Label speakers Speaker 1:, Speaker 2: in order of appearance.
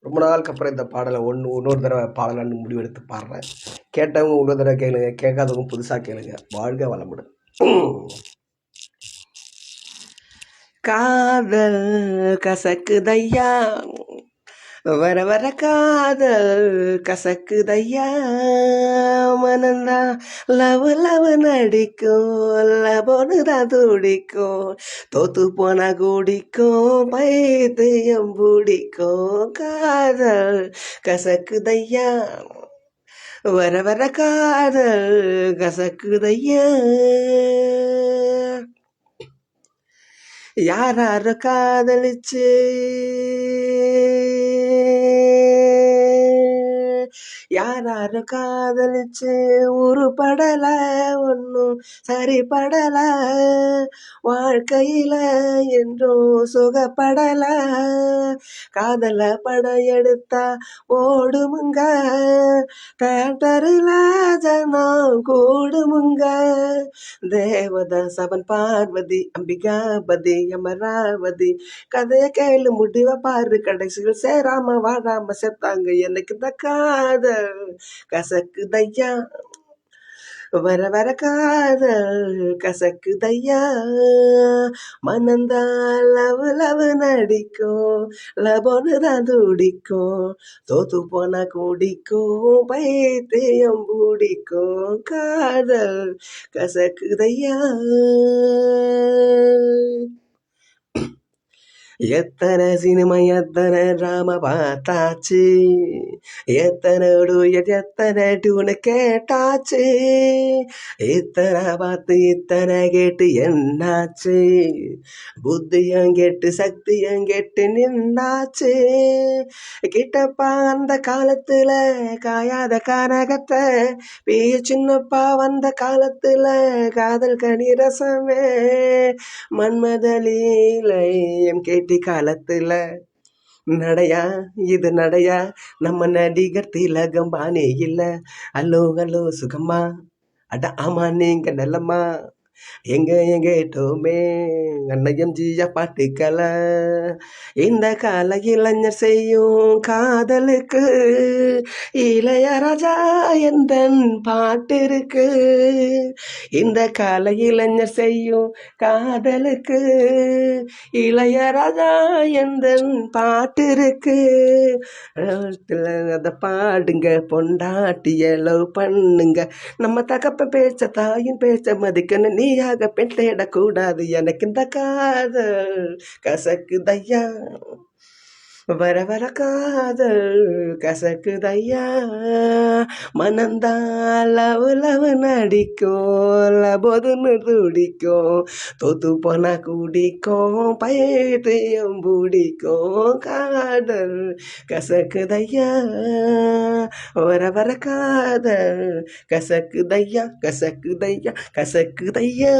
Speaker 1: ரொம்ப நாளுக்கு அப்புறம் இந்த பாடலை இன்னொரு தடவை பாடலான்னு முடிவெடுத்து பாடுறேன். கேட்டவங்க இன்னொரு தடவை கேளுங்க, கேட்காதவங்க புதுசாக கேளுங்க. வாழ்க வளமுடன். காதல் கசக்குதையா, வர வர காதல் கசக்குதையா, மனந்தா லவ் லவ் நடிக்கும், லவனுதான் துடிக்கும், தோத்து போனா கூடிக்கும், பைத்தியம் பிடிக்கும். காதல் கசக்குதையா, வர வர காதல் கசக்குதையா. யார காதலிச்சு யார காதலிச்சு உருப்படல, ஒன்னும் சரிப்படல, வாழ்க்கையில என்றும் சுகப்படல. காதல படையெடுத்தா ஓடுமுங்க, தேட்டரில் ஜனம் கூடுமுங்க. தேவதாசவன் பார்வதி, அம்பிகாபதி, அமராவதி, கதைய கேளு முடிவ பாரு, கடைசியில் சேராம வாழாம செத்தாங்க. எனக்கு இந்த காதல் கசக்குதையா, வர வர காதல் கசக்குதையா, மனந்தா லவ் லவ் நடிக்கும், லபோனுதான் துடிக்கும், தோத்து போனா கூடிக்கும், பைத்தியம் பிடிக்கும். காதல் கசக்குதையா. எத்தனை சினிமா எத்தனை டிராமா பார்த்தாச்சு, எத்தனை டூயட் எத்தனை டியூனு கேட்டாச்சு, இத்தனை பார்த்து இத்தனை கேட்டு என்னாச்சு, புத்தியும் கெட்டு சக்தியும் கெட்டு நின்னாச்சு. கிட்டப்பா அந்த காலத்துல காயாத கானகத்தை, பிய சின்னப்பா வந்த காலத்துல காதல் கனி ரசமே, மன்மதலீலையும் கேட்டி காலத்துல நடையா இது நடையா, நம்ம நடிகர் திலகம் பானே இல்ல. அல்லோ அல்லோ சுகமா, அட ஆமா நீங்க நல்லம்மா, எங்க கேட்டோமே அன்னையம் ஜியா பாட்டுக்கள. இந்த கால இளைஞர் செய்யும் காதலுக்கு இளையராஜா எந்தன் பாட்டு இருக்கு. இந்த கால இளைஞர் செய்யும் காதலுக்கு இளையராஜா எந்தன் பாட்டு இருக்கு. அதை பாடுங்க, பொண்டாட்டிய லவ் பண்ணுங்க, நம்ம தகப்ப பேச்ச தாயின் பேச்ச மதிக்கணும், நீயாக பெண் தேடக்கூடாது. எனக்கு இந்த காதல் கசக்குதையா, வர வர காதல் கசக்குதையா, மனந்தா லவ் லவ் நடிக்கும், லபோதுன்னு துடிக்கும், தோத்து போனா கூடிக்கும், பைத்தியம் பிடிக்கும். காதல் கசக்குதையா, வர வர காதல் கசக்குதையா, கசக்குதையா, கசக்குதையா.